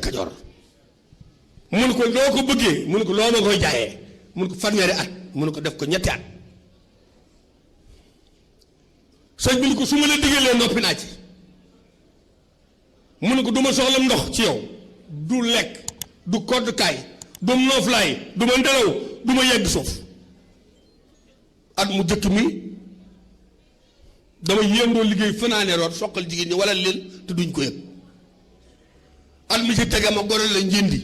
Kajoor mu ne ko loo ko bëggee mu ne ko loo ma koy jaayee mu ne ko fanweeri at mu ne ko def ko ñetti at sëñ bi ni ko su ma la diggalee noppi naa ci mu ne ko du ma soxla ndox ci yow du lekk du koddukaay du nooflaay du ma ndelaw du ma yegg suuf at mu jëkk mi dama yéendoo liggéey fanaane root soqal jigéen ñi wala leen te duñ ko yëg at mi ci tege ma gore la njëndi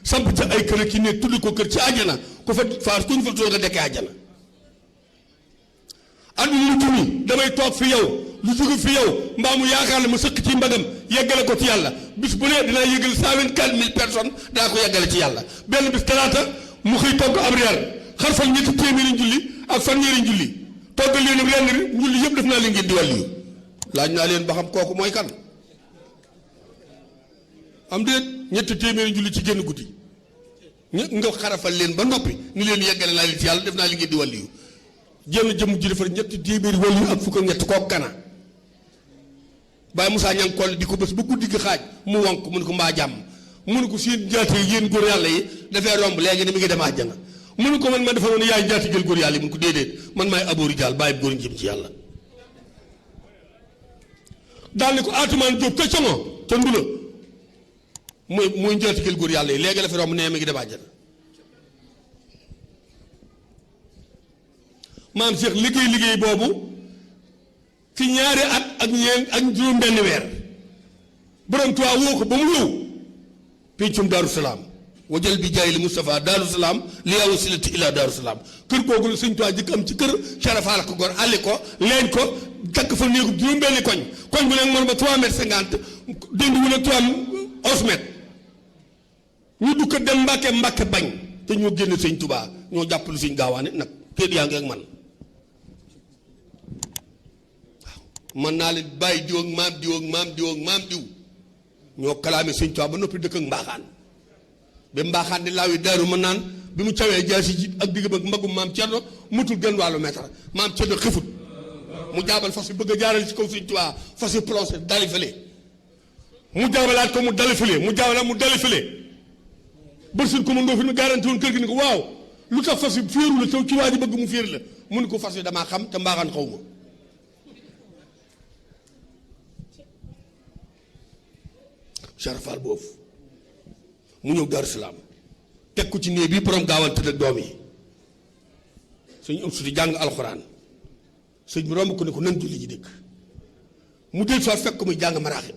samp ca ay kër ki ne tudd ko kër ci àjjana ku fa faar ku ñu fa tool nga dekkee àjjana at mi mujj mi damay toog fi yow lu jóge fi yow mbaa mu yaakaar ne ma sëkk ci mbagam yeggale ko ci yàlla bis bu ne dinaa yëgal 124 000 personnes daa ko yeggale ci yàlla benn bis talaata mu xëy togg ab reer xarfal ñetti téeméeri julli ak fanweeri julli toggal leen ren julli yëpp def naa leen ngeen di wàllu yu laaj naa leen ba xam kooku mooy kan am déet ñetti téeméeri julli ci génn guddi nga xarafal leen ba noppi ni leen yeggale naa leen ci yàlla def naa leen ngeen di wàllu yu jenn jëm ji defar ñetti téeméeri wàllu ak fukk ak ñett kooku kana Baye Moussa ñang koll di ko bés ba guddi gi xaaj mu wonk mu ne ko mbaa jàmm mu ne ko seen jaate yéen góor yàlla yi dafay romb léegi ni mi ngi dem àjjana mu ne ko man ma defa woon yaay jaati jël góor yàlla yi mu ne ko déedéet man maay aboori jaal bàyyi góor jëm ci yàlla daal ni ko Atumaan Jóob ca como ca ndula muy jaati jël góor yàlla yi léegi la fi romb nee mi ngi dem àjjana maam Cheikh liggéey boobu fi ñaari at ak ñeent ak juróom benn weer borom Tuubaa woo ko ba mu ñëw pencum Daaru Salaam wajal bi jaay li Moustapha Daaru Salaam li yaw silati ila Daaru Salaam kër googu la sëñ Tuubaa jëkk am ci kër Sarafaal ko gor àlli ko leen ko takk fa néegu juróom benn koñ bu nekk moom ba 3 mètres 50 dund wu ne 11 mètres ñu du ko dem Mbàkke bañ te ñoo génn sëñ Tuubaa ñoo jàppalu sëñ Gaawaane nag kéet yaa ngi ak man man naa leen bàyyi diw ak maam diw ak maam diw ak maam diw ñoo kalaame sëñ Tuubaa ba noppi dëkk ak mbaaxaan ba mbaaxaan di laaw yi daaru mën naan bi mu cawee jaasi ji ak digg ak mbagum maam Cerno mutul genn wàllu mètre maam Cerno xifut mu jaabal fas yi bëgg a jaaral ci kaw sëñ Tuubaa fas yi plongé dali fële mu jaabalaat ko mu dali fële mu jaabalaat mu dali fële bërsun ko mu ndoo fi mu garanti woon kër gi ni ko waaw lu tax fas yi féeru la taw ci waa ji bëgg mu féer la mu ni ko fas yi damaa xam te mbaaxaan xaw ma Sarafaal boobu mu ñëw Daaru Salaam teg ko ci néeg bi borom gaawal tëdd ak doom yi sëñ am suti jàng alxuraan sëñ bi romb ko ne ko nan julli ji dëkk mu del soo fekk ko muy jàng maraaxib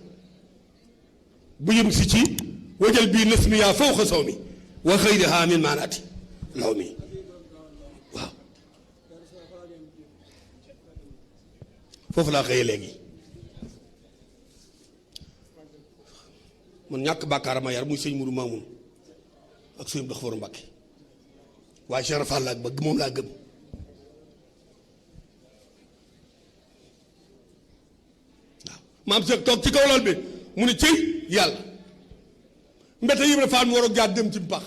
bu yëm si ci wajal bii nas mi yaa fawqa saw mi wa xëyrihaa min maanaati law mi waaw foofu laa xëyee léegi man ñàkk bàkkaar ma yar muy sëñ Mourou Mamoun ak sëñ Dox Faru Mbàkke waaye Cheikh Rafal laa bëgg moom laa gëm waaw maam Cheikh toog ci kaw lal bi mu ne cëy yàlla mbete Ibra Faal mu war a jaar dem ci pax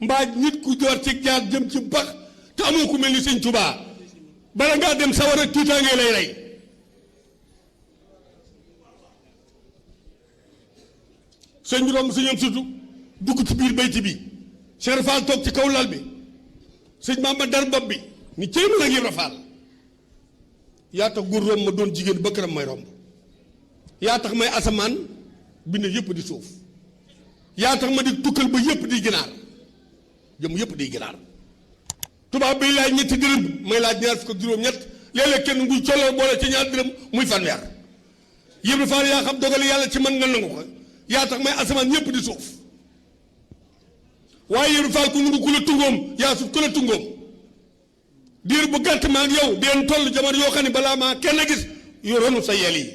mbaa nit ku door ci jaar jëm ci pax te amoo ku mel ni sëñ Tuubaa bala ngaa dem sawar ak tiitaangee lay rey sëñ bi romb sëñam surtout dugg ci biir bayti bi Cheikh Rafal toog ci kaw lal bi sëñ Maama dar bopp bi ni cëy ma nag Ibra Faal yaa tax góor romb ma doon jigéen ba këram may romb yaa tax may asamaan bind yëpp di suuf yaa tax ma di tukkal ba yëpp di ginaar jëm yëpp di ginaar tubaab bay laaj ñetti dërëm may laaj ñaar fukk ak juróom-ñett léeg-léeg kenn nguy coloo boole ci ñaar dërëm muy fanweer Ibra Faal yaa xam dogal yàlla ci man nga nangu ko yaa tax may asamaan ñëpp di suuf waaye Ibra Faal ku nungu ku la tungoom yaa sut ku la tungoom diir bu gàtt maa ak yow deen toll jamono yoo xam ne balaa maa kenn gis yu ronu sa yel yi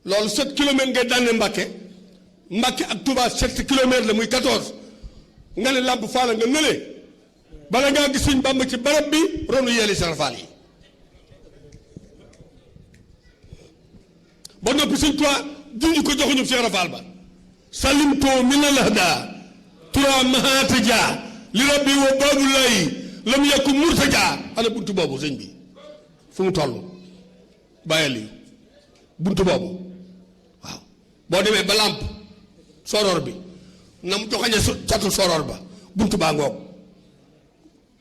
loolu 7 kilomètres ngay dànne Mbàkke ak Touba 7 kilomètres la muy 14 nga ne Lamp Faal nga nële bala ngaa gis Sëñ Bàmba ci barab bi ronu yeli Sëñ Faal yi ba noppi Sëñ Tuubaa junj ko joxuñu Cheikh Rafal ba salimtoo mina lahda tura mahataja li rabbi wa baabulayi lam yakku murtaja ana buntu boobu sëñ bi fu mu toll bàyyil yi buntu boobu waaw boo demee ba làmp soror bi na mu joxañe catu soror ba buntu baa ngoog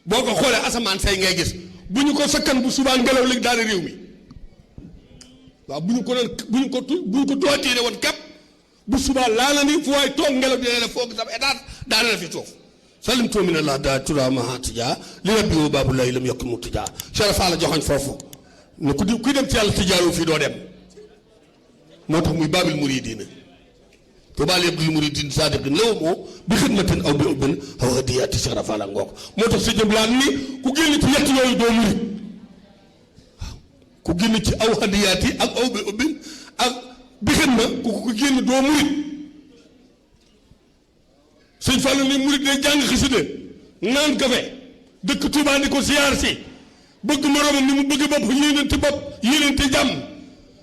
boo ko xoolee asamaan say ngay gis bu ñu ko sakkan bu subaa ngelaw léegi daal réew mi waaw bu ñu ko tootiire woon képp bu subaa laa la ni fu waay toog ngelaw dina la foog sama état daana la fi suuf salim toomina la daa tura maha tijaa li rabbi wa baabu lay lam yokk mu tijaa Sharafa la joxoñ foofu ne kuy dem ci yàlla tijaaru fii doo dem moo tax muy baabil muridiina tubaal yëpp di muridin saadiqin law moo bi xidmatin aw bi ubbin aw hadiyaati Sharafa la ngoog moo tax sa jëm laan ni ku génn ci yett yooyu doo murid waaw ku génn ci aw hadiyaati ak aw bi ubbin ak bi xidma ku génn doo murid sëñ Fallou ni murid day jàng xasida naan kafe dëkk Tuubaa di ko siyaar si bëgg moroomam ni mu bëgg bopp yéenante jàmm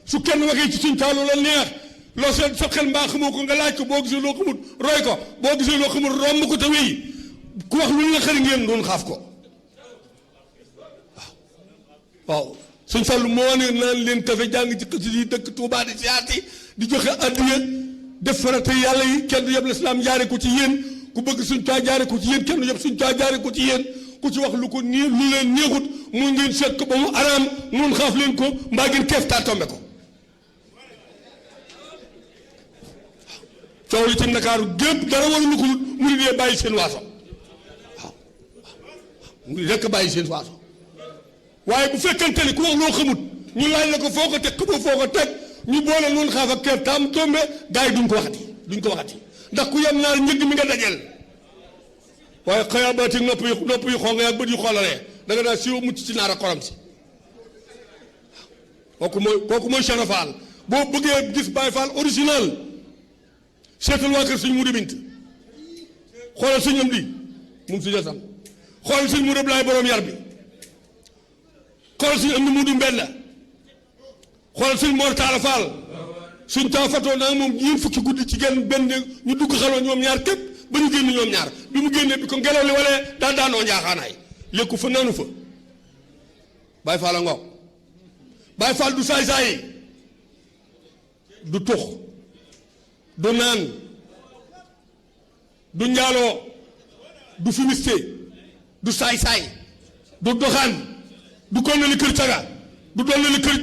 su kenn waxee ci suñ taalu la neex loo sa xel mbaa xamoo ko nga laaj ko boo gisee loo xamut roy ko boo gisee loo xamut romb ko te wéy ku wax lu la xëri ngeen doon xaaf ko waaw sëñ Fallou moo ne naan leen kafe jàng ci xasida yi dëkk Tuubaa di siyaar si di joxe addiya def farata yàlla yi kenn du yeb lislaam jaare ko ci yéen ku bëgg suñ taa jaare ko ci yéen kenn du yeb suñ taa jaare ko ci yéen ku ci wax lu ko nii lu leen neexut mu ngeen seet ko ba mu araam mun xaaf leen ko mbaa ngeen keef taa tombe ko coow li ci Ndakaaru gépp dara waruñu ko murid yi bàyyi seen waaso waaw murid rekk bàyyi seen waaso waaye bu fekkante ni ku wax loo xamut ñu laaj la ko foo ko teg xamoo foo ko teg ñu boole noonu xaaf ak keef taam tombe gars yi duñ ko waxati ndax ku yem naar njëgg mi nga dajel waaye xëyaa baati nopp yi xonga ak bët yu xoolalee da nga daal siwo mucc ci naar a xorom si kooku mooy Cheikh Fall boo bëggee gis Baye Fall original seetal waa kër suñ mu bint xoolal suñ am di moom suñu sam xoolal suñ mu laay borom yar bi xoolal suñ am di mu du mbella xoolal suñ Mor Talla Fall suñ taa fatoo naa moom ñeen fukki guddi ci genn benn ñu dugg xaloo ñoom ñaar képp ba ñu génn ñoom ñaar bi mu génnee bi ko ngelaw li walee daanoo njaaxaanaay lékku fa nanu fa Baye Fall a ngoog Baye Fall du saay-saay du tux du naan du njaaloo du fumiste du saay-saay du doxaan du kon na li kër caga du doon na li kër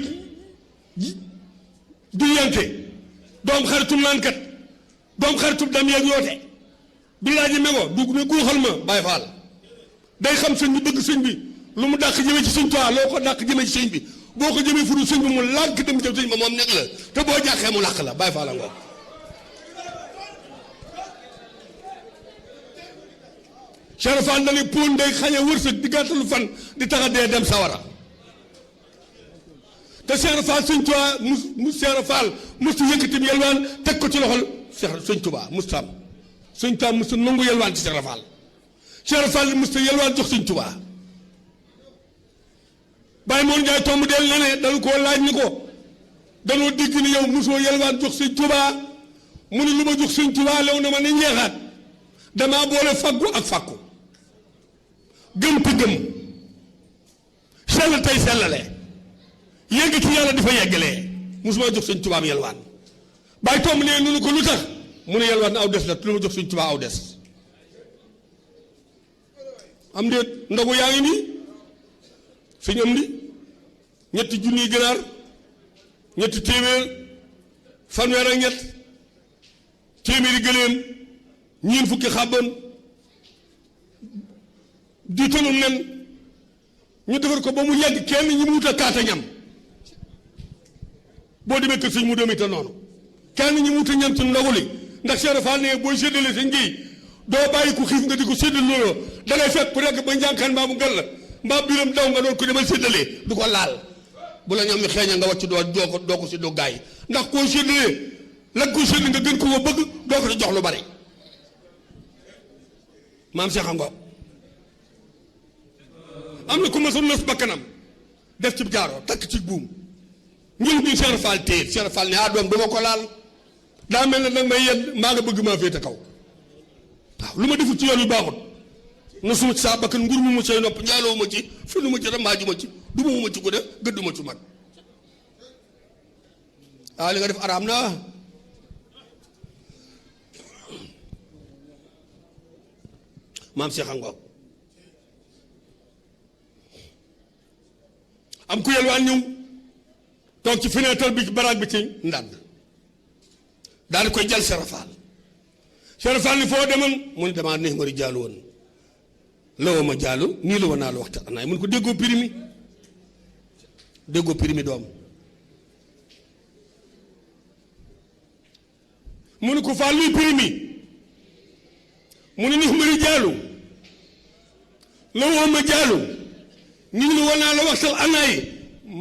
du yanke doom xaritum naankat doom xaritum dam yeeg yoote du laaji mego du ne guuxal ma Baye Fall day xam sëñ bi bëgg sëñ bi lu mu dàq jëme ci sëñ Tuubaa loo ko dàq jëme ci sëñ bi boo ko jëmee furu sëñ bi mu lànk dem jëm sëñ ba moom nekk la te boo jàqee mu làq la Baye Fall a ngoog Cheikh Fall na ne pon day xañe wërsëg di gàttalu fan di tax a dee dem sawara te Cheikh Fall sëñ Tuubaa mu Cheikh Fall mustu yëkkatim yelwaan teg ko ci loxol sëñ Tuubaa musta am sëñ Tuubaa musta nangu yelwaan ci Cheikh Fall Cheikh Fall musta yelwaan jox sëñ Tuubaa Baye Mor Ndiaye tomb del na ne dañu koo laaj ni ko danoo dégg ni yow musoo yelwaan jox sëñ Tuubaa mu ne lu ma jox sëñ Tuubaa lew na ma ni njeexaat damaa boole faggu ak fàkku gëm te gëm sell tey sellale yegg ci yàlla di fa yeggalee musuma jox sëñ Tuubaa yelwaan Baye tomb ne nunu ko lu tax mu ne yelwaan aw des la te lu ma jox sëñ Tuubaa aw des am déet ndogu yaa ngi nii sëñ am di ñetti junniy ganaar ñetti téeméer fanweer ak ñett téeméeri gëléem ñeen fukki xàbban di tonu nen ñu defar ko ba mu yàgg kenn ñi mu wut a kaata ñam boo demee kër sëñ mu demee te noonu kenn ñi mu wut a ñam ci ndogu li ndax Cheikh Fall ne booy séddale sëñ gi doo bàyyi ko xiif nga di ko séddal looloo da ngay fekk ku nekk ba njànkaan mbaa mu gal la mbaa biram daw nga doon ko demal séddalee du ko laal bu la ñoom mi xeeña nga wàcc doo ko séddoo gaa yi ndax koo séddalee la ko sédd nga gën ko ko bëgg doo ko jox lu bari maam Cheikh Ango am na ku ma sa nos bakkanam def ci jaaro takk ci buum ñëw ñu Cheikh Fall téye Cheikh Fall ne doom duma ko laal daa mel ne nag may yedd maa nga bëgg maa féete kaw waaw lu ma defut ci yoon yu baaxut na suma ci saa bakkan ngur mu ma say nopp njaaloo ma ci fenu ma ci ramaaju ma ci duma ma ci gudde gëddu ma ci mag li nga def araam na maam Cheikh Angoog am ku yelwaan ñëw toog ci fenêtre bi baraag bi ci ndànd daal di koy jël Cheikh Fall ni foo demoon mu ne damaa neex mari jaalu woon la woo ma jaalu nii la woon naa la waxtaan anaay mun ko déggoo pirimi doom mu ne ko Fall luy pirimi mu ne neex mari jaalu la woo ma jaalu nii la woon naa la waxtaan anaay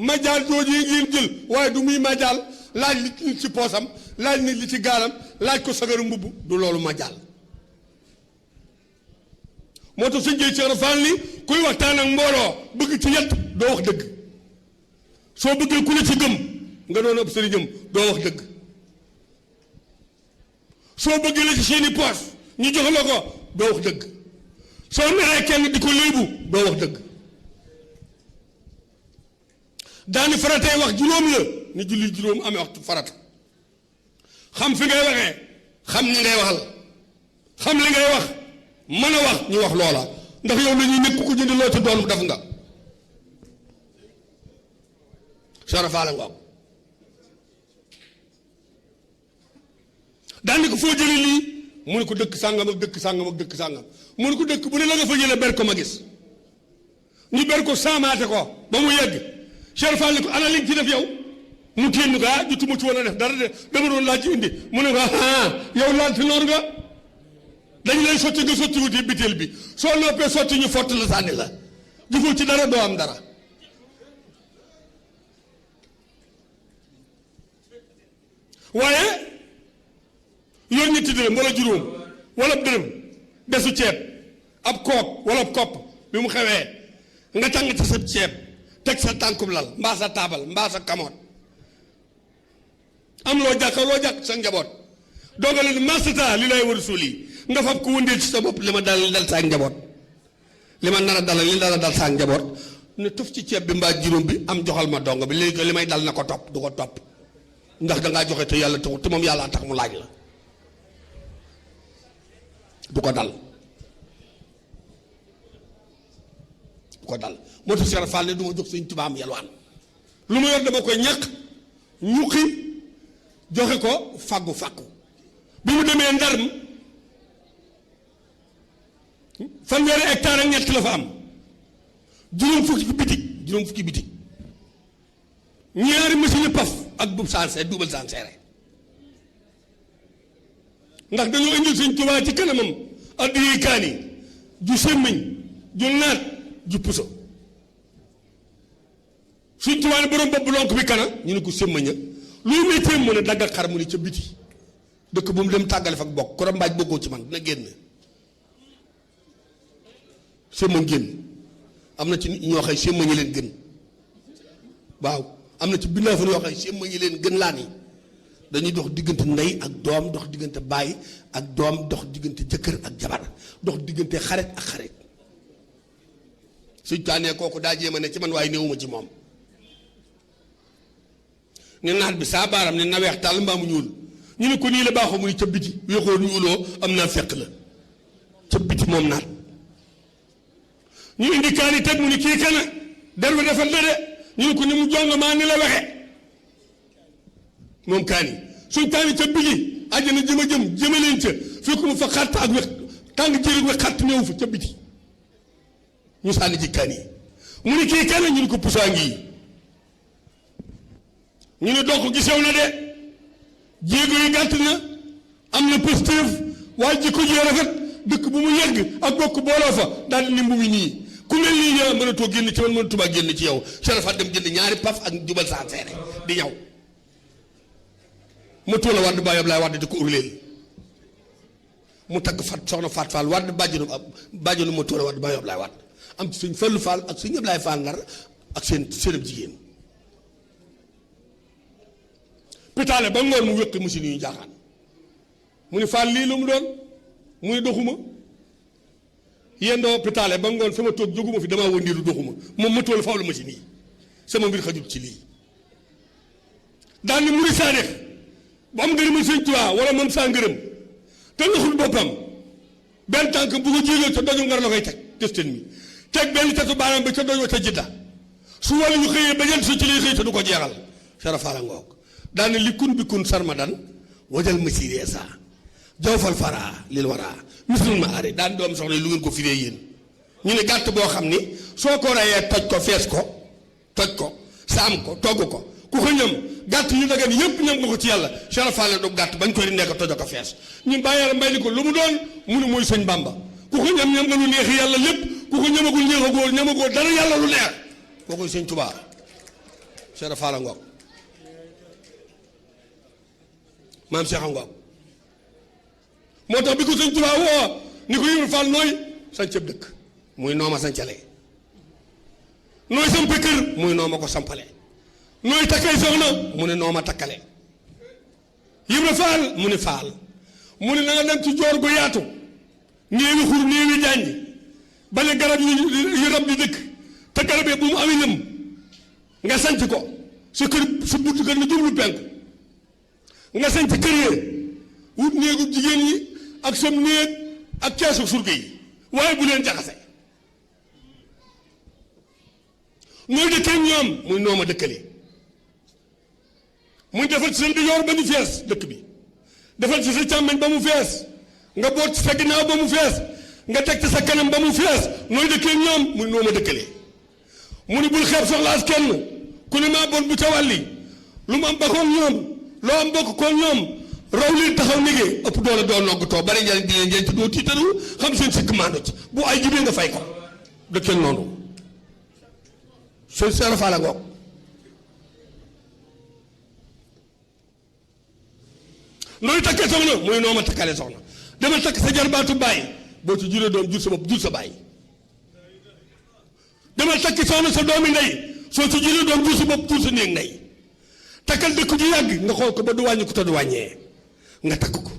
ma jaal jooju yi ngeen jël waaye du muy ma jaal laaj li ci poosam laaj nit li ci gaalam laaj ko sagaru mbubb du loolu ma jàll moo tax suñ jëy Cheikh Fall ni kuy waxtaan ak mbooloo bëgg ci yett doo wax dëgg soo bëggee ku la ci gëm nga doon ëpp sëriñam doo wax dëgg soo bëggee la ci seeni poos ñu jox la ko doo wax dëgg soo meree kenn di ko léebu doo wax dëgg daani faratay wax juróom la ni julli juróom amee waxtu farata xam fi ngay waxee xam ni ngay waxal xam li ngay wax mën a wax ñu wax loola ndax yow la ñuy nekk ko jënd loo ci doon def nga sarafaale nga daal ni ko foo jëlee lii mu ne ko dëkk sàngam ak dëkk sàngam ak dëkk sàngam mu ne ko dëkk bu ne la nga fa jëlee ber ko ma gis ñu ber ko saamaate ko ba mu yegg Cheikh Fall ni ko ana li ci def yow mu téen ko jutuma ci woon a def dara de dama doon laaj ci indi mu ne ko yow laal ci noor nga dañ lay sotti nga sotti wuti bitéel bi soo noppee sotti ñu fott la sànni la jëfoo ci dara doo am dara waaye yoon ñetti dërëm wala juróom wala dërëm desu ceeb ab kook wala ab kopp bi mu xewee nga tàng ci sa ceeb teg sa tànkub lal mbaa sa taabal mbaa sa kamoot am loo jàkk sa njaboot doogale ni masata li lay war suuli nga fab ko wëndeel ci sa bopp li ma dal saa njaboot li ma nar a dalal li dal saa njaboot ne tuf ci ceeb bi mbaa juróom bi am joxal ma dong bi léegi li may dal na ko topp du ko topp ndax dangaa joxe te yàlla taxul te moom yàlla tax mu laaj la du ko dal moo tax Cheikh Fall ne du ma jox Sëñ Tuubaa am yalwaan lu ma yor dama koy ñàkk ñuqi joxe ko fàggu bi mu demee Ndarm fanweeri hectare ak ñett la fa am juróom fukki bitig ñaari machine paf ak bub sanse duubal sanseere ndax dañoo indil Sëñ Tuubaa ci kanamam addi kaani ju semmiñ ju naat ju puso Sëñ Tuubaa ne borom bopp lonk bi kana ñu ne ko semmaña luy métier mu ne dagg ak xar mu ne ca biti dëkk bu mu dem tàggale fa ak bokk ko mbaaj bokkoo ci man dina génn semmañ génn am na ci ñoo xëy semmañi leen gën waaw am na ci bindaa fa yoo xëy semmañi leen gën laa nii dañuy dox diggante ndey ak doom dox diggante baay ak doom dox diggante jëkkër ak jabar dox diggante xarit ak xarit suñ taanee kooku daa jéema ne ci man waaye néewuma ci moom ne naat bi saa baaram ne na weex tàll mbaa mu ñuul ñu ne ko nii la baaxoo muy ca biti weexoo ñuuloo am naa fekk la ca biti moom naat ñu indi kaani teg mu ni kii kana der bi defal na de ñu ne ko ni mu jong maa ni la waxe moom kaani suñ kaani ca biti àjjana jëmaleen ca fekk mu fa xàtt ak wex tàng jërig wex xàtt néew fa ca biti ñu sànni ci kaani mu ni kii kana ñu ne ko pusaa ngi ñu ne dox gisew na de jéego yi gàtt na am na positif waaye jikko ji rafet dëkk bu mu yegg ak bokk booloo fa daal di ni mbu mi nii ku mel nii ñëw mënatoo génn ci man mënatuma génn ci yow Serapha dem jënd ñaari paf ak jubal saa seere di ñaw mu tuula Wàdd Baay Ablaay Wàdd di ko urleel mu tagg fat soxna Faat Fall Wàdd bàjjenu mu tuula Wàdd Baay Ablaay Wàdd am ci suñ Fallu Fall ak suñ Ablaay Fall Ndar ak seenam jigéen pitaale ba ngoon mu wéqi machine yu jaaxaan mu ni Fall lii lu mu doon mu ni doxuma yendoo pitaale ba ngoon fi ma toog jóguma fi damaa wëndilu doxuma moom ma tool faaw la machine yi sama mbir xajul ci lii daal ni muri saa dex bu am ngërëmal Sëñ Tuubaa wala man saa ngërëm te naxul boppam benn tànk bu ko jiilee ca doju ngar la koy teg testeen mi teg benn tetu baaraam bi ca dojoo ca jidda su wala ñu xëyee ba jant so ci lay xëy te du ko jeexal sarafaala ngoog daane li kun bi kun sarmadan wajal masiree sa jawfal fara lil wara mislul ma are daan doom soxna lu ngeen ko firee yéen ñu ne gàtt boo xam ni soo ko rayee toj ko fees ko toj ko saam ko togg ko ku ko ñam gàtt yu dagan yëpp ñam nga ko ci yàlla sarafaale du gàtt bañ koy di nekk toj ko fees ñun bàyyi yàlla mbay ni ko lu mu doon mu ne mooy sëñ Bamba ku ko ñam nga lu neexi yàlla lépp ku ko ñamagul ñamagoo dara yàlla lu neex boo koy sëñ Tuubaa sarafaala ngoog maam Cheikh a ngoog moo tax bi ko sëñ Tuubaa woo ni ko Ibra Fall nooy sancab dëkk muy nooma sancalee nooy sampe kër muy nooma ko sampale nooy takkay soxna mu ne nooma takkale Ibra Fall mu ne Fall mu ne na nga dem ci joor gu yaatu néewi xur néewi jànj bale garab yu rab di dëkk te garab yi bu mu amee lëm nga sanc ko sa kër sa buntu kër na jublu penku nga sanc kër yee wut néegu jigéen yi ak sam néeg ak keesu surga yi waaye bu leen jaxase nooy dëkkee ñoom muy nooma dëkkale muy defal ci sa ndijoor ba mu fees dëkk bi defal ci sa càmmeñ ba mu fees nga boot ci sa ginnaaw ba mu fees nga teg ci sa kanam ba mu fees nooy dëkkee ñoom muy nooma dëkkale mu ni bul xeeb soxlaas kenn ku ne maa bon bu ca wàlli lu mu am bakkoon ñoom loo am bokk koon ñoom raw leen taxaw négee ëpp doole doo noggatoo bari njariñ di leen njëriñ te doo tiitaru xam seen sikk maando ci bu ay jibee nga fay ko dëkkee noonu seen sarafaala ngoog nooy takkee soxna muy noo ma takkale soxna demal takk sa jarbaatu bàyyi boo ci juree doom jur sa bopp jur sa bàyyi demal takki soxna sa doomi ndey soo ci juree doom jur sa bopp jur sa néeg ndey takkal dëkk ju yàgg nga xool ko ba du wàññi ko te du wàññee nga takk ko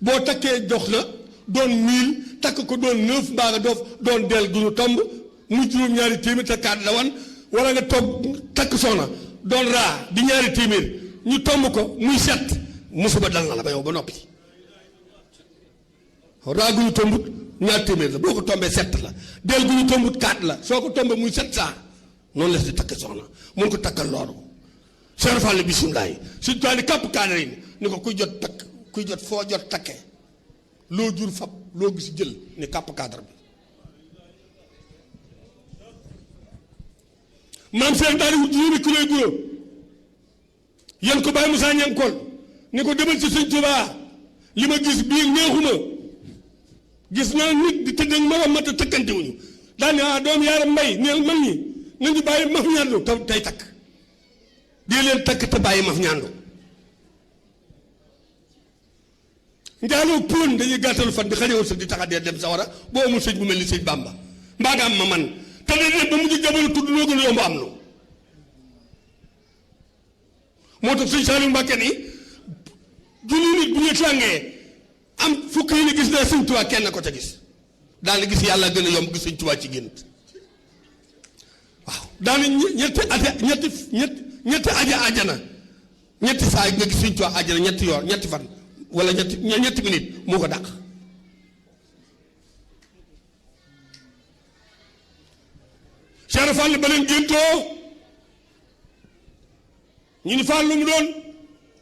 boo takkee jox la doon 1000 takk ko doon 9 mbaa nga doon del gu ñu tomb muy juróom-ñaari téeméer te kaat la wan wala nga toog takk soxna doon raa di ñaari téeméer ñu tomb ko muy 7 musiba dal na la ba yow ba noppi raa gu ñu tombut ñaari téeméer la boo ko tombee 7 la del gu ñu tombut 4 la soo ko tombee muy 700 noonu la di takk soxna mun ko takkal loolu Cheikh Fall bisimilah suñu toile yi kàpp kaane yi ni ko kuy jot takk kuy jot foo jot takke loo jur fab loo gis jël ni kàpp cadre bi maam Cheikh daal di wut juróomi kilo yu guro yéen ko bàyyi Moussa Niang Kol ni ko demal ci sëñ Tuubaa li ma gis bii neexuma gis naa nit di tëdd ak ma mat a tëkkante wuñu daal ne doom yaaram mbay neel man ñi nañu bàyyi maf ñaandu tey takk di leen takk te bàyyi maf ñaandu njaaloo póon dañuy gàttalu fan di xañewul sax di taxa dee dem sawara boo amul sëñ bu mel ni sëñ Bàmba mbaa nga am ma man te dañ ba mujj jamono tudd loo gën a yomb am na moo tax sëñ Saliou Mbàkke ni junni nit bu ñu tàngee am fukk yi ni gis naa sëñ Tuubaa kenn ko ca gis daal di gis yàlla gën a yomb gis sëñ Tuubaa ci gént waaw daal ñetti aja ajana ñetti saa nga gis sëñ Tuubaa ajana ñetti yoon ñetti fan wala ñetti minute moo ko dàq Cheikh Fall ba leen géntoo ñu ni Fall lu mu doon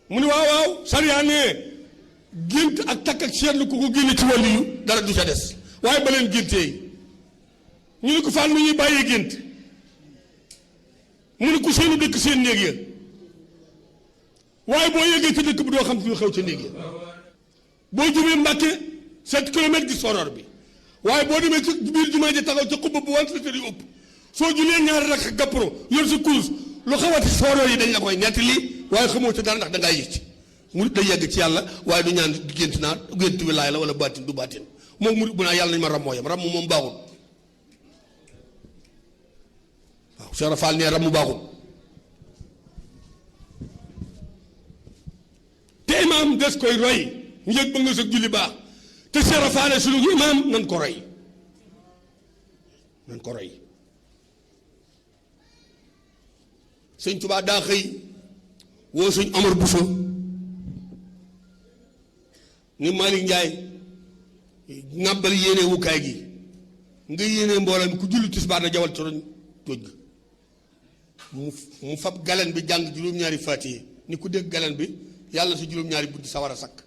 mu ni waaw sariya ne gént ak takk ak seetlu ku ko génne ci wàllu yu dara du ca des waaye ba leen géntee ñu ni ko Fall mu ñuy bàyyee gént mu ni ku seenu dëkk seen néeg ya waaye boo yeggee ci dëkk bi doo xam fi xew ca néeg ya boo jubee Mbàkke 7 kilomètres gis soror bi waaye boo demee ci biir jumaa ji taxaw ca xubba bu wan sa yu ëpp soo julee ñaari rakk gappro yor sa kurus lu xawati soror yi dañ la koy nettali waaye xamoo ci dara ndax dangaa yëg ci mu day yegg ci yàlla waaye du ñaan gént naa gént wilaay la wala baatin du baatin moom mu bu naa yàlla nañ ma ram mooyam ram moom baaxul waaw Cheikh Fall nee ram mu baaxul te imaam des koy roy njëg ba nga sa julli baax te Cheikh Fall sunu imaam nan ko roy nan ko roy sëñ Tuubaa daa xëy woo sëñ Omar Bousso ni Malick Ndiaye ŋàbbal yéene wukaay gi nga yéene mbooloo mi ku julli tisbaar na jawal ci roñ tóoj ga mu fab galen bi jàng juróom-ñaari faatiye ni ku dégg galen bi yàlla sa juróom-ñaari buddi sawar a sakk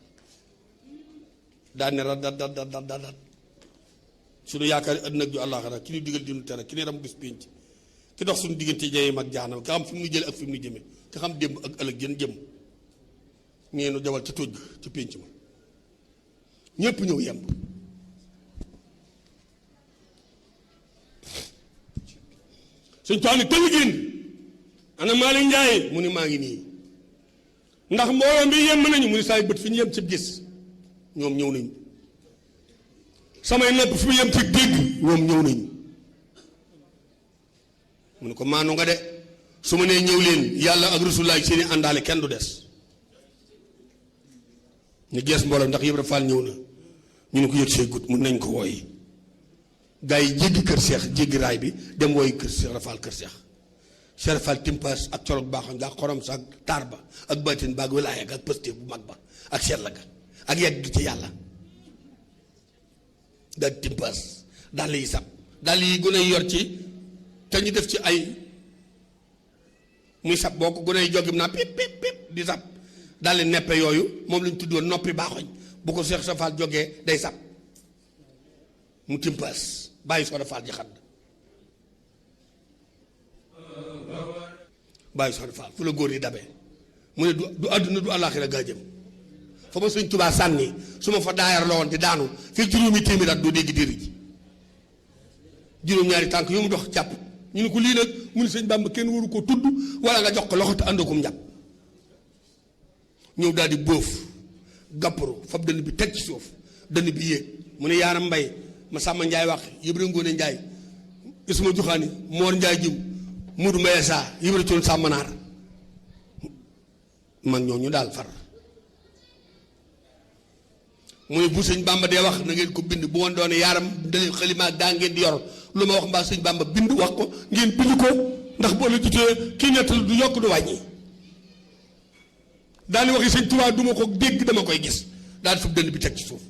daan ne raddat suñu yaakaar àddina ak ju àllaaxira ki ñu digal dinu tere ki ne ram bis pénc ki dox suñu diggante jayee mag jaanam ki xam fi mu nu jële ak fi mu nu jëme ki xam démb ak ëllëg jën jëm ñeenu jawal ca tóoj ga ca pénc ma ñépp ñëw yemb suñ toani tëll génn ana Malick Ndiaye mu ni maa ngi nii ndax mbooloo bi yem nañu mu ni saay bët fi ñu yem ci gis ñoom ñëw nañu samay nopp fi mu yem ci dégg ñoom ñëw nañu mu ne ko maanu nga de su ma nee ñëw leen yàlla ak Rasulullah seeni àndaale kenn du des ñu gees mbooloo ndax Ibra Fall ñëw na ñu ne ko yët say gut mun nañ ko wooyi gaa yi jéggi kër seex jéggi raay bi dem wooyi kër Seex Rafal kër seex Seex Rafal timpaas ak colog baaxam nga ak xorom sa ak taar ba ak baatin ba ak wilaaya ak pëste bu mag ba ak seet la ga ak yegg gi ci yàlla daal timpaas dàll yi sab dàll yi gën a yor ci te ñu def ci ay muy sab boo ko gën a joggi naa pip pip pip di sab daal di neppe yooyu moom lañ tuddoon noppi baaxoñ bu ko Seex Rafal jógee day sab mu timpaas bàyyi soo defaal ji xadd bàyyi soo defaal fu la góor yi dabee mu ne du àdduna du àllaaxira gaa jëm fa ma sëñ Tubaa sànni su ma fa daayar la woon di daanu fii juróomi téeméer at doo dégg déri ji juróom-ñaari tànk yu mu dox jàpp ñu ne ko lii nag mu ne sëñ Bàmba kenn waru koo tudd wala nga jox ko loxo te àndakum njàpp ñëw daal di bóof gàpparu fab dënn bi teg ci suuf dënn bi yéeg mu ne Yaaram Mbay ma Sàmba Njaay wax Ibra Ngoone Njaay Isma Juxaani Moor Njaay jiw Mudu Mbaye saa Ibra Coon Sàmmanaar mag ñooñu daal far mu ne bu sëñ Bàmba dee wax na ngeen ko bind bu woon doone yaaram dali xalima daa ngeen di yor lu ma wax mbaa sëñ Bàmba bind wax ko ngeen bind ko ndax boo la jotee kii nettal du yokk du wàññi daal di waxi sëñ Tuubaa du ma ko dégg dama koy gis daal di fab dënn bi teg ci suuf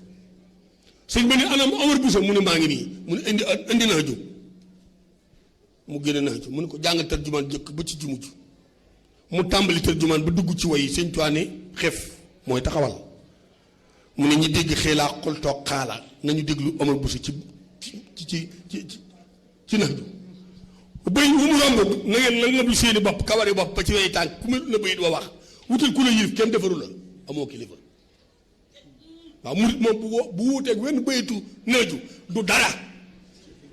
sëñ ba ni anam Omar Bousso mu ne maa ngi nii mu ne indi na ju mu génne na ju mu ne ko jàngal tërjumaan jëkk ba ci mujj mu tàmbali tërjumaan ba dugg ci way sëñ Tuubaa ne xef mooy taxawal mu ne ñi dégg xeelaa xol toog xaala nañu déglu Omar Bousso ci nax ju bëy wu mu romb na ngeen la ngab lu seeni bopp kawari bopp ba ci way tànk ku mu la bëyit wa wax wutal ku la yilif kenn defaru la amoo kilifa waaw murit moom bu wuuteeg wenn bayitu naaju du dara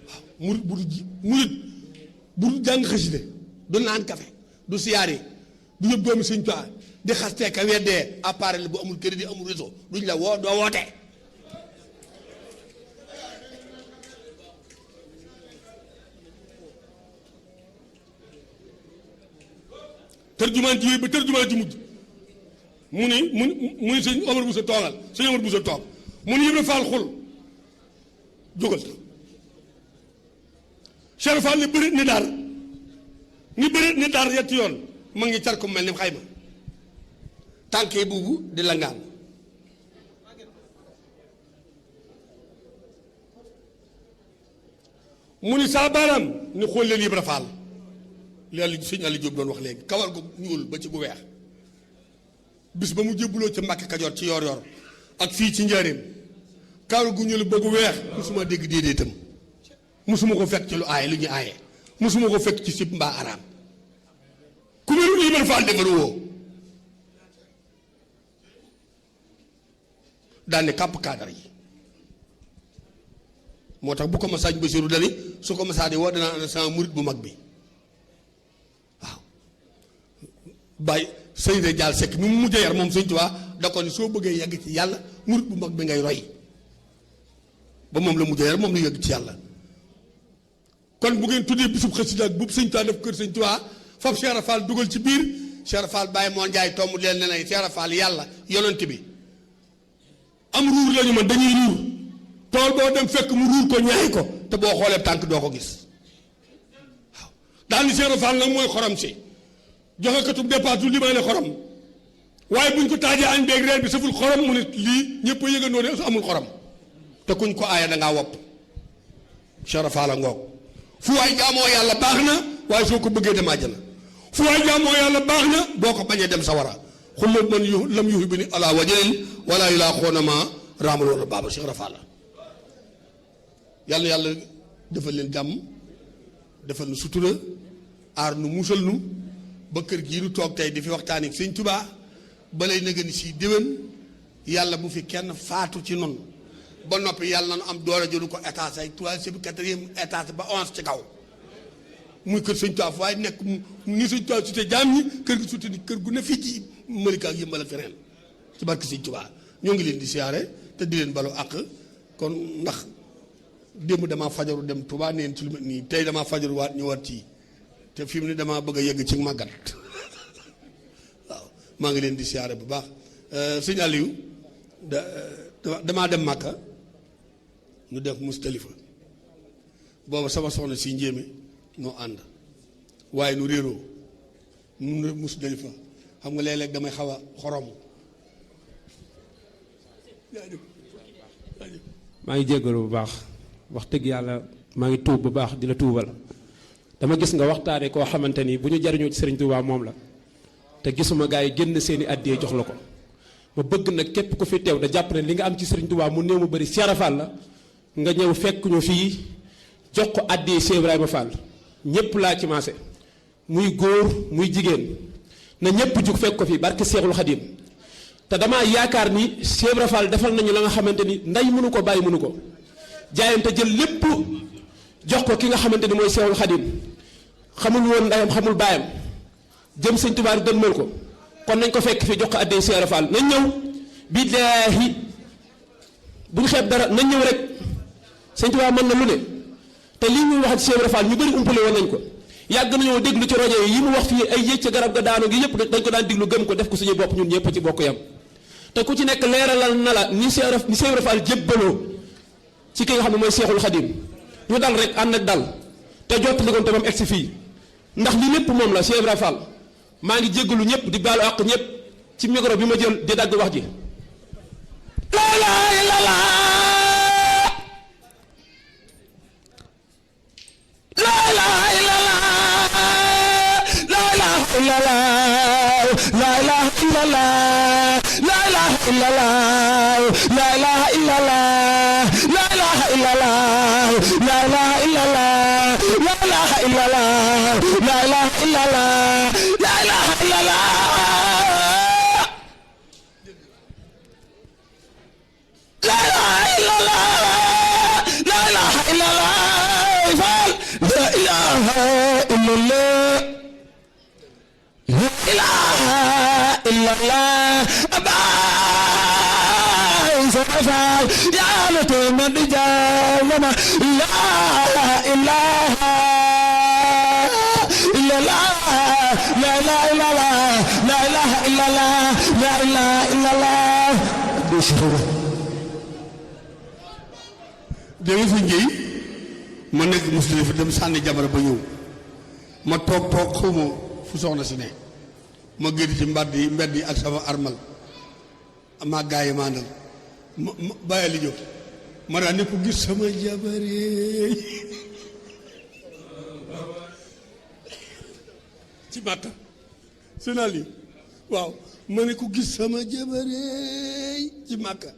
waaw murit bu du jàng xasida du naan kafe du siyaari du yëpp doomi sëñ Tuubaa di xastee ka weddee appareil bu amul crédit amul réseau duñ la woo doo woote tërjumaan ci yooyu ba tërjumaan ci mujj mu ni sëñ Omar Bousso toogal sëñ Omar Bousso toog mu ni Ibra Fall xul jógal Cheikh Fall ni bërit ni daar yetti yoon ma ngi car ko mel ni xayma tànkee buubu di la ngaan mu ni saa baaraam ni xool leen Ibra Fall li sëñ Aliou Diop doon wax léegi kawar gu ñuul ba ci gu weex bis ba mu jébbuloo ci Mbàkke Kajoor ci yor ak fii ci Njaaréem kawar gu ñuul ba gu weex musuma dégg déedéet itam musuma ko fekk ci lu aaye lu ñu aaye musuma ko fekk ci sib mbaa araam ku mel Ibra Fall defaru woo daane kàpp kaadar yi moo tax bu ko masaaj Basiru dani su ko masaa di woo danaa ana sama murit bu mag bi waaw bàyyi sëñ de jaal sekk mi mu mujj yar moom sëñ Tuubaa da ko ni soo bëggee yegg ci yàlla murit bu mag bi ngay roy ba moom la mujj yar moom la yegg ci yàlla kon bu ngeen tuddee bisub xasida ak bu sëñ Tuubaa def kër sëñ Tuubaa fab Cheikh Ibra Fall dugal ci biir Cheikh Ibra Fall bàyyi moo njaay tomb leen ne nay Cheikh Ibra Fall yàlla yonent bi am ruur lañu man dañuy ruur tool boo dem fekk mu ruur ko ñaay ko te boo xoolee tànk doo ko gis waaw daal ni Cheikh Ibra Fall nag mooy xorom si joxe katub dépasse li may ne xorom waaye buñ ko taajee añ beeg reer bi saful xorom mu ne lii ñëpp a yëgandoo ne amul xorom te kuñ ko aaya da ngaa wopp Cheikh Rafal la ngoog fu waay jaamoo yàlla baax na waaye soo ko bëggee dem àjjana fu waay jaamoo yàlla baax na boo ko bañee dem sawara xul man yu lam yuhi bi ni ala wajëlin wala yu laa xoona ma raamal wala baaba Cheikh Rafal la yàlla yàlla defal leen jàmm defal nu sutura aar nu musal nu ba kër gii nu toog tey di fi waxtaan ak Sëñ Tuubaa balay na gën si déwén yàlla bu fi kenn faatu ci noonu ba noppi yàlla na am doole jëlu ko étage ay troisième quatrième étage ba 11 ci kaw muy kër Sëñ Tuubaa waaye nekk ni Sëñ Tuubaa sute jaam ñi kër gi sute ni kër gu ne fii ci Malika ak Yëmbal ak feneen ci barke Sëñ Tuubaa ñoo ngi leen di siyaare te di leen balu àq kon ndax démb damaa fajaru dem Touba neen ci lu mel nii tey damaa fajaru waat ñu war ci te fi mu ne damaa bëgg a yegg ci màggat waaw maa ngi leen di siyaare bu baax sëñ Aliou damaa dem Màkka ñu def Mustalifa booba sama soxna si njéeme noo ànd waaye nu réeroo nu Mustalifa xam nga léeg-léeg damay xaw a xorom. maa ngi jéggalu bu baax wax dëgg yàlla maa ngi tuub bu baax di la tuubal dama gis nga waxtaane koo xamante ni bu ñu jariñoo ci Sëriñ Tuubaa moom la te gisuma gaa yi génn seeni àddiyee jox la ko ma bëgg nag képp ku fi teew da jàpp ne li nga am ci Sëriñ Tuubaa mu néew mu bëri Cheikh Fall la nga ñëw fekk ñu fii jox ko àddiyee Cheikh Ibrahima Fall ñëpp laa ci maase muy góor muy jigéen na ñëpp jug fekk ko fii barke Seexul Xadiim te damaa yaakaar ni Cheikh Ibrahima Fall defal nañu la nga xamante ni nday mënu ko bàyyi mënu ko jaayante jël lépp jox ko ki nga xamante ni mooy Seexul Xadiim xamul woon ndayam xamul baayam jëm Sëñ Tuubaa dënmal ko kon nañ ko fekk fii jox ko àddiyee Cheikh Fall nañ ñëw billaahi bu ñu xeeb dara nañ ñëw rek Sëñ Tuubaa mën na lu ne te lii muy wax ci Cheikh Fall ñu bëri umpale woon nañ ko yàgg nañoo déglu ci rajo yi mu wax fii ay yëcc garab ga daanu gi yëpp dañ ko daan déglu gëm ko def ko suñu bopp ñun ñëpp ci bokk yam te ku ci nekk leeralal na la ni Cheikh Fall jébbaloo ci ki nga xam ne mooy Seexul Xadiim ñu dal rek ànd ak dal te jot li ko te moom egsi fii ndax li lépp moom la Cheikh Fall maa ngi jéggalu ñëpp di baalu àq ñëpp ci micro bi ma jël di dagg wax ji. La ilaha illallah la ilaha illallah la ilaha illallah la ilaha illallah la ilaha illallah la ilaha illallah la ilaha illallah la ilaha illallah la ilaha illallah la ilaha illallah la ilaha illallah la ilaha illallah la ilaha illallah la ilaha illallah la ilaha illallah abay safal ya la to man jawama la ilaha illallah la ilaha illallah la ilaha illallah la ilaha illallah dégg fi ngiy ma nekk muslim fi dem sànni jabar ba ñëw ma toog xawma fu soxna si ne ma génn ci mbedd yi ak sama armal maa gaa yi maandal ma bàyyi li jóg ma daan ne ko gis sama jabaree ci Màkka sénal yi waaw ma ne ko gis sama jabaree ci Màkka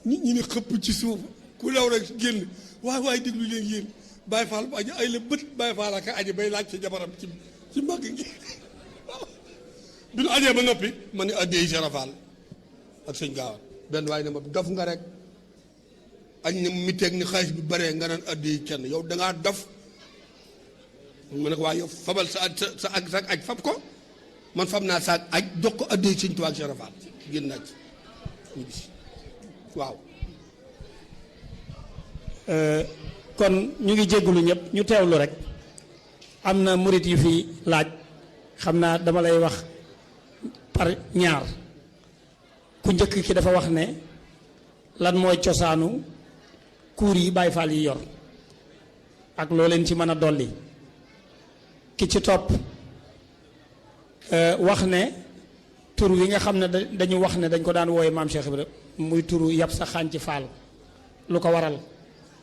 nit ñi ne xëpp ci suuf ku daw rek génn waay déglu leen yéen Baye Fall bu aji ay la bët Baye Fall ak aji bay laaj ci jabaram ci Màkk gi bi nu ajee ba noppi ma ne addee Cheikh Fall ak sëñ Gaawaan benn waaye ne ma dof nga rek añ ne mi teeg ni xaalis bi baree nga naan addee kenn yow dangaa dof ma ne ko waaye yow fabal sa aj fab ko man fab naa sa aj jox ko addee sëñ Tuubaa ak Cheikh Fall génn naa ci ñu gis waaw kon ñu ngi jéggulu ñëpp ñu teewlu rek am na murit yu fi laaj xam naa dama lay wax par ñaar ku njëkk ki dafa wax ne lan mooy cosaanu kuur yi Baay Faal yi yor ak loo leen ci mën a dolli ki ci topp wax ne tur wi nga xam ne dañu wax ne dañ ko daan wooye maam Cheikh Ibra muy turu yab sa xànc faal lu ko waral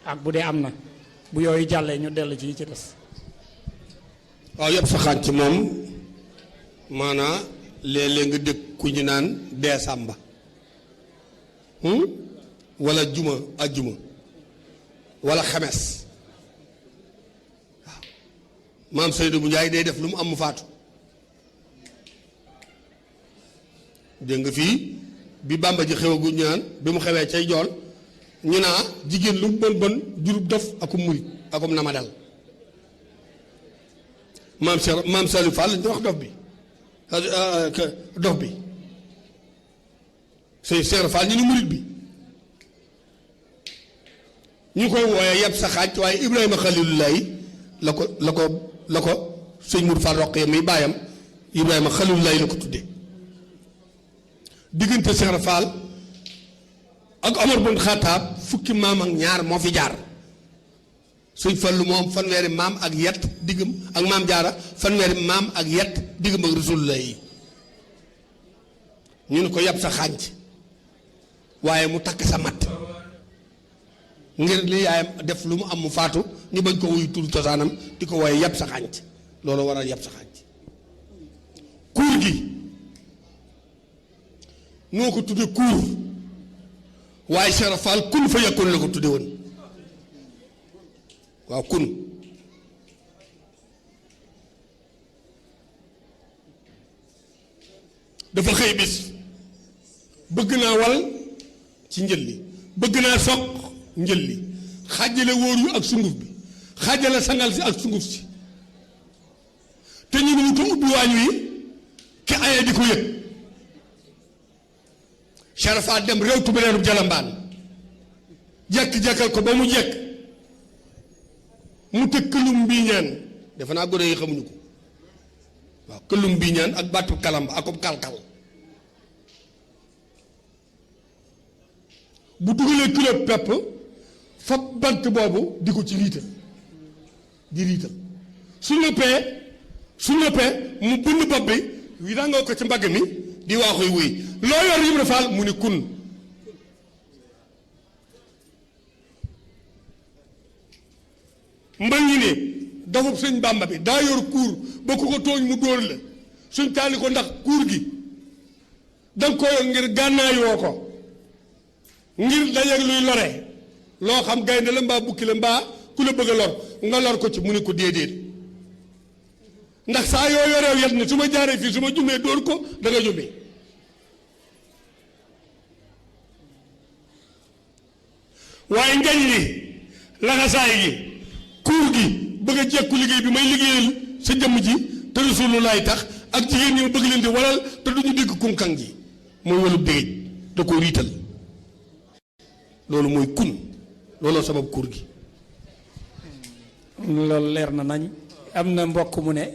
ak bu dee am na bu yooyu jàllee ñu dellu ci yi ci des. waaw yëpp sa xànc moom maanaa léeg-léeg nga dëkk ku ñu naan décembre wala juma ajjuma wala xames waaw maam Seydou bu Njaay day def lu mu am mu faatu dégg nga fii bi Bàmba ji xew gu ñu naan bi mu xewee cay jool ñu naa jigéen lu mu bon bon jurub dof akum murit akum namadal maam Saliou Fall lañ wax dof bi dof bi Cheikh Fall ñu ni murit bi ñu koy wooyee yeb sa xaaj waaye Ibrahima Xalilullahi la ko sëñ Mour Fall roq ya muy baayam Ibrahima Xalilullahi la ko tudde diggante Cheikh Fall ak Omar bun Xattaab fukki maam ak ñaar moo fi jaar sëñ Fallu moom fanweeri maam ak yett diggam ak maam jaara fanweeri maam ak yett diggam ak Rasulullah yi ñu ne ko yab sa xànc waaye mu takk sa matt ngir li yaayam def lu mu am mu faatu ñu bañ ko wuyu tur cosaanam di ko wooye yab sa xànc loolu waral yab sa xànc kuur gi noo ko tudde kuur waaye Cheikh Fall kun fa yakun la ko tudde woon waaw kun dafa xëy bis bëgg naa wal ci njël li bëgg naa soq njël li xàjjale wóor yu ak sunguf bi xàjjale sangal si ak sunguf si te ñu ngi ko ubbi waañ wi ki aye di ko yëg Sharafa dem réew tubaleeru jalambaan jekk-jekkal ko ba mu jekk mu tëg këlum mbiiñaan defe naa gone yi xamuñu ko waaw këlum mbiiñaan ak bàttu kalamba akob kalkal bu dugalee kilo pepp fab bant boobu di ko ci riital di riital su noppee mu bind bopp bi wi daa nga ko ci mbagg mi di waaxuy wuy loo yor Ibra Faal mu ni kun mbal ñi ne dafub sëñ Bàmba bi daa yor kuur ba ku ko tooñ mu dóor la suñ taali ko ndax kuur gi danga ko yor ngir gànnaayoo ko ngir dajeeg luy lore loo xam gaynde la mbaa bukki la mbaa ku la bëgg a lor nga lor ko ci mu ni ko déedéet ndax saa yoo yoreew yet ne su ma jaaree fii su ma jumee dóor ko da nga jumee waaye ngañ li laxasaay gi kuur gi bëgg a jekku liggéey bi may liggéeyal sa jëmm ji te Rasulullaay tax ak jigéen ñi ma bëgg leen di walal te duñu dégg kunkan ji mooy walu déej da ko riital loolu mooy kun looloo sabab kuur gi loolu leer na nañ am na mbokk mu ne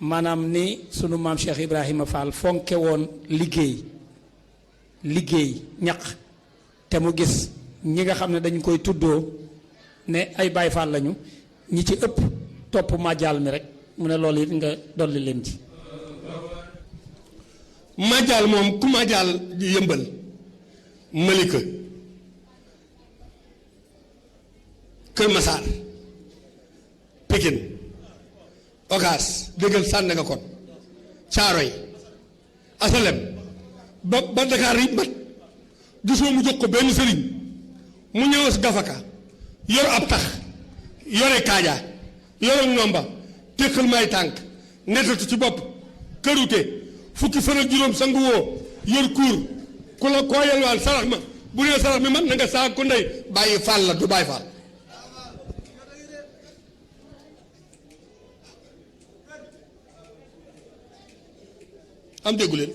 maanaam ni sunu maam Cheikh Ibrahima Fall fonke woon liggéey ñaq te mu gis ñi nga xam ne dañ koy tuddoo ne ay Baay Faal lañu ñi ci ëpp topp majaal mi rek mu ne loolu it nga dolli leen ci majaal moom ku majaal di yëmbal Malika Kër Masaar Pikine Ocass déggal Sandaga kon Caaroy Asalem ba Dakar yi mat gisoo mu jox ko benn sëriñ mu ñëwas gafaka yor ab tax yore kaaja yore nomba téqal may tànk nettatu ci bopp kërute fukki fan ak juróom sangu woo yor kuur ku la koo yelwaan sarax ma bu nee sarax mi man na nga saag ko ndey bàyyi faal la du bàyyi faal am déggu leen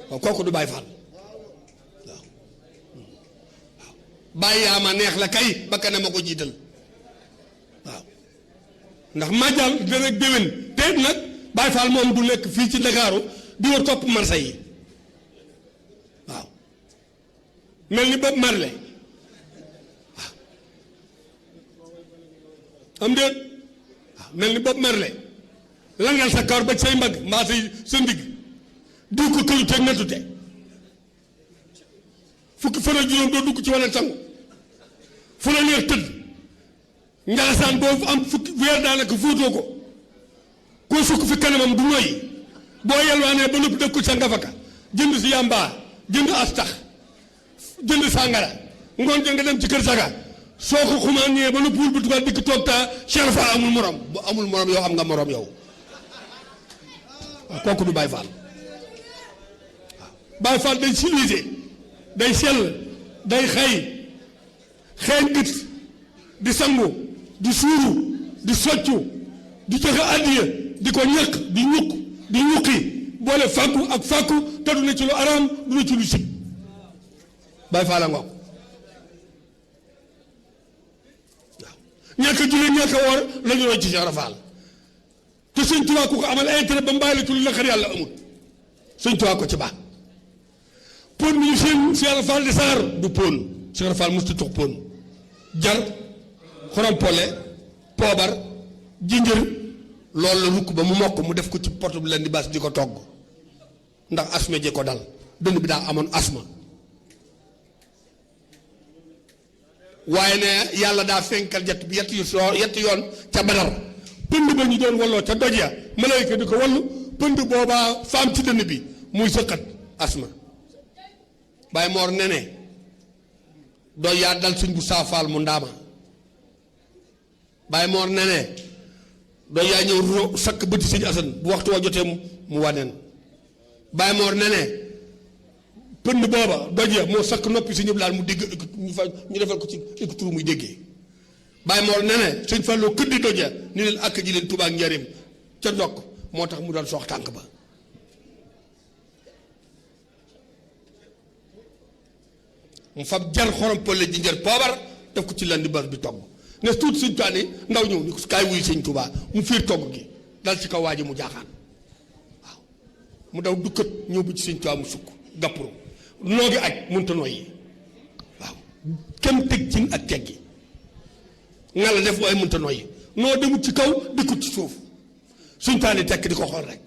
waaw kooku du bàyyi faal waaw bàyyi yaa ma neex la kay ba kana ma ko jiital waaw ndax màjjal dana déwén te nag bàyyi faal moom du nekk fii ci Ndakaaru di war topp marché yi waaw mel ni Bob Marley waaw am déet waaw mel ni Bob Marley langal sa kawar ba say mbagg mbaa sa ndigg diw ko këlu teg nattu te fukki fan ak juróom doo dugg ci wala sangu fu la neex tëdd njaxasaan boobu am fukki weer daanaka fóotoo ko koo sukk fi kanamam du noyyi boo yelwaanee ba noppi def ko sa ngafaka jënd si yàmbaa jënd astax jënd sàngara ngoon nga dem ci kër saga soo ko xumaanee ba noppi wul bu tugal dikk toog taa Cheikh Fall amul morom bu amul morom yow am nga morom yow waaw kooku du Baye Fall waaw Baye Fall day civilisé day sell day xeeñ gët di sangu di suuru di soccu di joxe addiya di ko ñëkk di ñuqi boole fàkku ak fàkku te du na ci lu araam du na ci lu sib Baye Fall a ngoog waaw ñàkk a julli ñàkk a woor la ñu roy ci Cheikh Fall te sëñ Tuubaa ku ko amal intérêt ba mbaay la ci lu naqar yàlla amul sëñ Tuubaa ko ci baax pon mi ñu seen Cheikh Fall di saar du pon Cheikh Fall musta tux pon jar xorompole poobar jinjër loolu la rukk ba mu mokk mu def ko ci pot bi leen di bas di ko togg ndax asma je ko dal dënn bi daa amoon asma waaye ne yàlla daa fenkal jett bi yetti yoon ca Badar pënd ba ñu doon walloo ca doj ya malayka di ko wallu pënd boobaa faam ci dënn bi muy sëqat asma Baye Mor nene doo yaa dal suñ bu saafaal mu ndaama Baye Mor nene doo yaa ñëw sakk bëti sëñ Asan bu waxtu wa jotee mu waneen Baye Mor nene pënd booba doj ya moo sakk noppi si ñëpp laal mu dégg ñu defal ko ci écouteur muy déggee Baye Mor nene sëñ Fallou këddi doj ya ni leen ak ji leen Tuubaa ak Njaaréem ca ndokk moo tax mu doon sox tànk ba mu fab jar xorom pole jinjër poobar def ko ci lan di bas bi togg ne tuuti sëñ Tuubaa ni ndaw ñëw ni ko kaay wuy sëñ Tuubaa mu fiir togg gi dal ci kaw waa ji mu jaaxaan waaw mu daw dukkat ñëw bi ci sëñ Tuubaa mu sukk gappuru noo gi aj mënta nooyi waaw kem teg cin ak teggi nga la def waaye mënta nooyi noo demut ci kaw dikkut ci suuf sëñ Tuubaa ni tekk di ko xool rek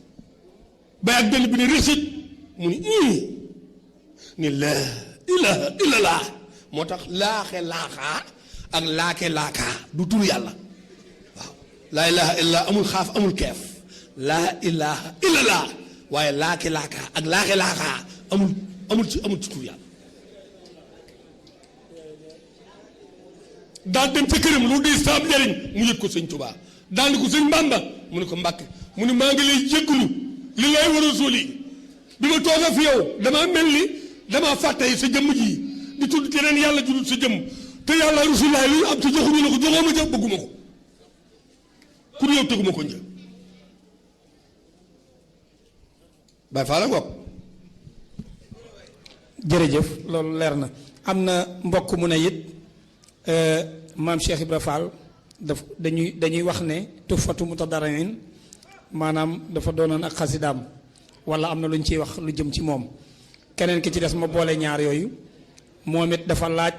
bay ak benn bi ne réussite mu ni laa ilaha illallah moo tax laaxe laaxaa ak laake laakaa du tur yàlla waaw laa ilaha illallah amul xaaf amul keef laa ilaha illallah waaye laake laakaa ak laaxe laakaa amul ci tur yàlla daal dem ca këram lu di saab njariñ mu yët ko sëñ Tuubaa daal ni ko sëñ Bamba mu ne ko Mbàkke mu ne maa ngi lay jéggulu li lay war a sóoli bi ma tooga fi yow damaa mel ni damaa fàtte sa jëmm ji di tudd keneen yàlla judul sa jëmm te yàlla rasulaay lu am te joxuñu la ko joxoo ma jëf bëgguma ko ku yow teguma ko një Baye Fall ngoog jërëjëf loolu leer na am na mbokk mu ne it maam Cheikh Ibra Fall dañuy wax ne Tuhfatu Mutadarrin maanaam dafa doonoon ak xasidaam wala am na lu ñu ciy wax lu jëm ci moom keneen ki ci des ma boole ñaar yooyu moom it dafa laaj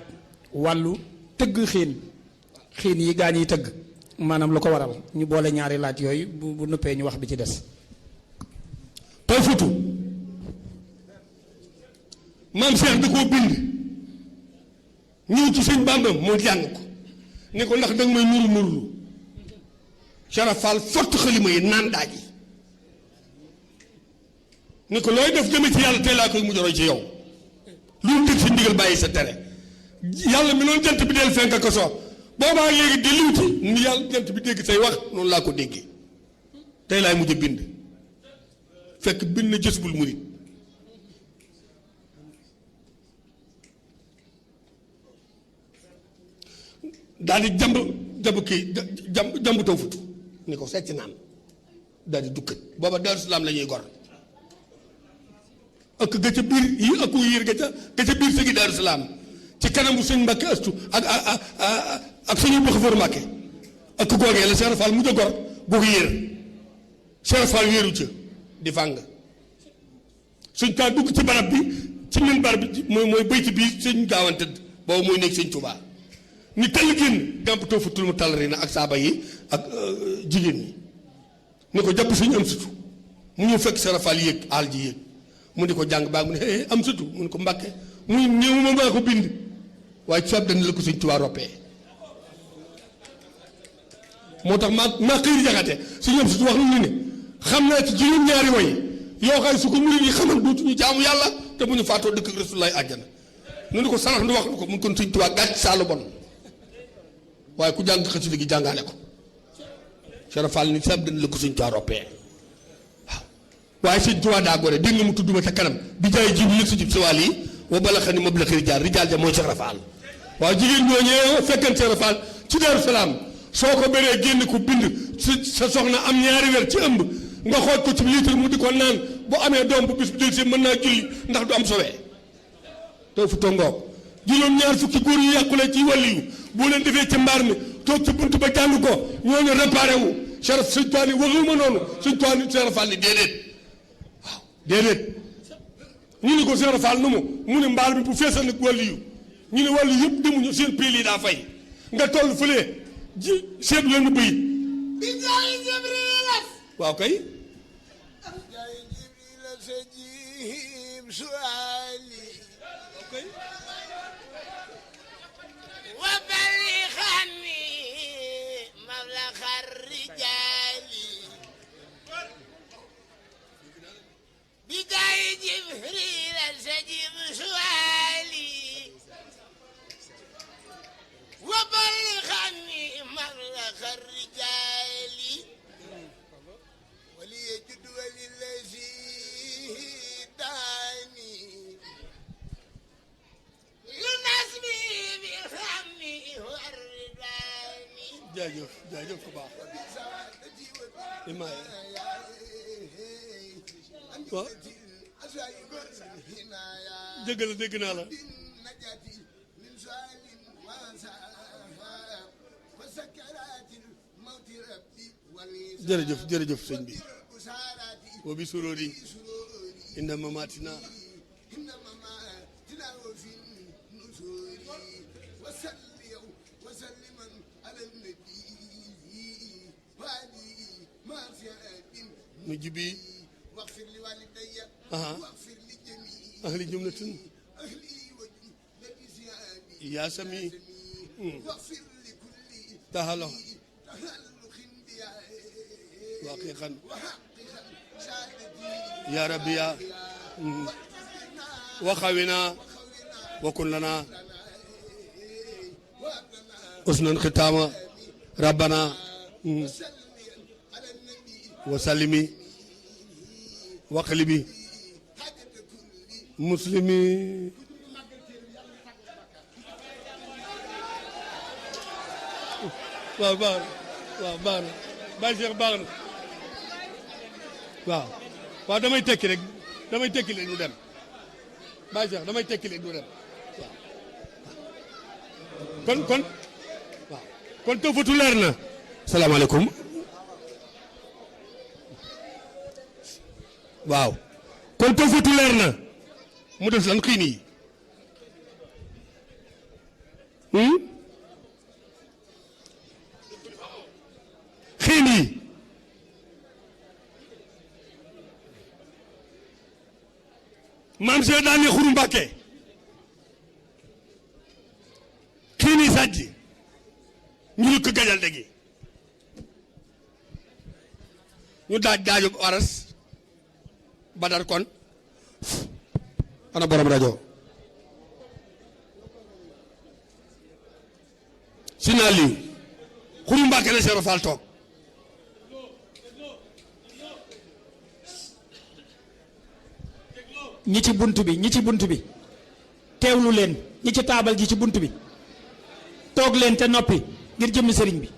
wàllu tëgg xiin yi gaa ñiy tëgg maanaam lu ko waral ñu boole ñaari laaj yooyu bu nëppee ñu wax bi ci des Tuhfatu maam Cheikh da koo bind ñëw ci sëñ Bamba moo jàng ko ne ko ndax danga may nuru nurulu Cheikh Fall fott xalima yi naan daaj yi ni ko looy def jëme ci yàlla tey laa koy mujj roy ci yow lu mu dégg si ndigal bàyyi sa tere yàlla mi noonu jant bi del fenk ko soo boobaa léegi di liwti ni yàlla jant bi dégg say wax noonu laa ko déggee tey laay mujj bind fekk bind na jës bul murit daal di jamb Tuhfatu ni ko secc naan daal di dukkat booba Daaru Salaam la ñuy gor ak ga ca biir yi aku yiir ga ca biir sëgi Daaru Salaam ci kanamu sëñ Mbàkke astu ak sëñu bëx fër Mbàkke ak googee la Cheikh Fall mujj a gor googu yéer Cheikh Fall wéeru ca di fàng suñ taa dugg ci barab bi ci minbar bi mooy bayti bii sëñ Gaawan tëdd boobu mooy nekk sëñ Tuubaa ni tell génn gàmp Tuhfatul Mutadarrin ak saaba yi ak jigéen ñi ni ko jàpp sëñ am sutu mu ñëw fekk Cheikh Fall yéeg aal ji yéeg mu di ko jàng baa mu ne am sutu mu ne ko Mbàkke muy néew ma maa ko bind waaye ci sab dana la ko sëñ Tuubaa roppee moo tax maa xëy jaxate si ñoom surtout wax nañu ne xam naa ci juróom-ñaari way yoo xam ne su ko murid yi xamal dootuñu jaamu yàlla te bu ñu faatoo dëkk ak Rasulullaay àjjana nu ni ko sarax nu wax nu ko mun kon Sëñ Tuubaa gàcc saalu bon waaye ku jàng xasida gi jàngaale ko Cheikh Fall ni sab dañ la ko Sëñ Tuubaa roppee waaw waaye Sëñ Tuubaa daa gore dégg nga mu tudd ma ca kanam bi jaay ji bi yëg si jib siwaal yi wa bala xa ni moom la xëy jaar rijaal ja mooy Cheikh Fall waaw jigéen ñooñee fekkan Cheikh Fall ci Daaru Salaam soo ko bëree génn ko bind sa soxna am ñaari weer ci ëmb nga xooj ko ci litre mu di ko naan bu amee doom bu bis bu del si mën naa julli ndax du am sowee te fu tongoog juróom-ñaar fukki góor yu yàqule ci wàlli yu boo leen defee ci mbaar mi toog ci bunt ba jàng ko ñooñu réparé wu Cheikh Sëñ Tuubaa ni waxuma noonu Sëñ Tuubaa ni Cheikh Fall ni déedéet waaw déedéet ñu ni ko Cheikh Fall nu mu ne mbaal mi bu feesal nag wàlli yu ñu ne wàllu yëpp demuñu seen prix yi daa fay nga toll fële ji seet leen bëy waaw kay jaajëf jaajëf ku baax waaw dëgg la dégg naa la jërëjëf jërëjëf sëñ bi wa bi sururi inda mamatina mujibi ahli jumlatin ya sami tahalo waqiqan ya rabbi ya wa khawina wa kun lana usnan khitama rabbana وسلمي وقلبي مسلمي waaw baax na waaw baax na Baye Cheikh baax na waaw damay tekki rek ñu dem Baye Cheikh damay tekki rek ñu dem waaw kon tëfatu leer na salaamaaleykum waaw kon tëfatu leer na mu des lan xiin yi xiin yi maam Cheikh daan ne Xuru Mbàkke xiin yi sàjji ñu lukk gajal degi ñu daaju waras Badar kon ana borom rajo si naa lii Xuru Mbàkke la Cheikh Fall toog ñi ci bunt bi teewlu leen ñi ci taabal ji ci bunt bi toog leen te noppi ngir jëmmi sëriñ bi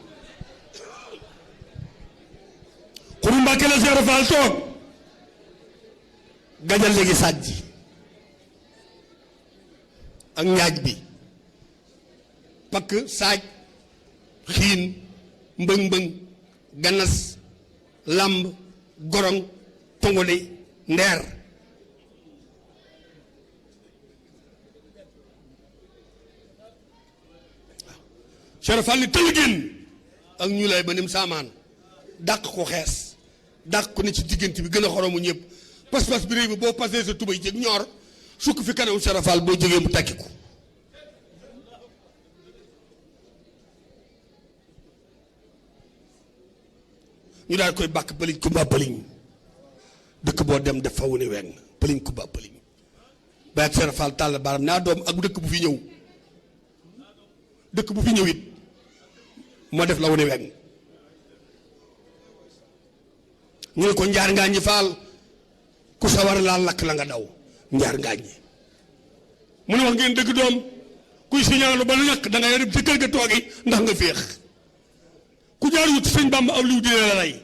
Xuru Mbàkke la Cheikh Fall toog gajal léegi sàjji ak ñaaj bi pakk saaj xiin mbëng-mbëng ganas làmb gorong tongoli ndeer Cheikh Fall ni tëll génn ak ñu lay ba nim saamaan dàq ko xees dàq ko ne ci diggante bi gën a xoromu ñëpp pas-pas bi réew mi boo passé sa tubay jég ñoor sukk fi kanam Cheikh Fall boo jógee mu takki ko ñu daal koy bàkk pëliñ kumba pëliñ dëkk boo dem def fa wu ne weng pëliñ kumba pëliñ ba ak Cheikh Fall tàll baram naa doom ak dëkk bu fi ñëw dëkk bu fi ñëw it moo def la wu ne weng ñu ne ko njaar ngaa ñi Fall ku sawar laa lakk la nga daw njaar ngaa ñi mu ne wax ngeen dëgg doom kuy signaalu ba lu ñàkk da ngay dem ci kër ga toogi ndax nga féex ku jaar wut sëñ Bamba aw liw dina la rey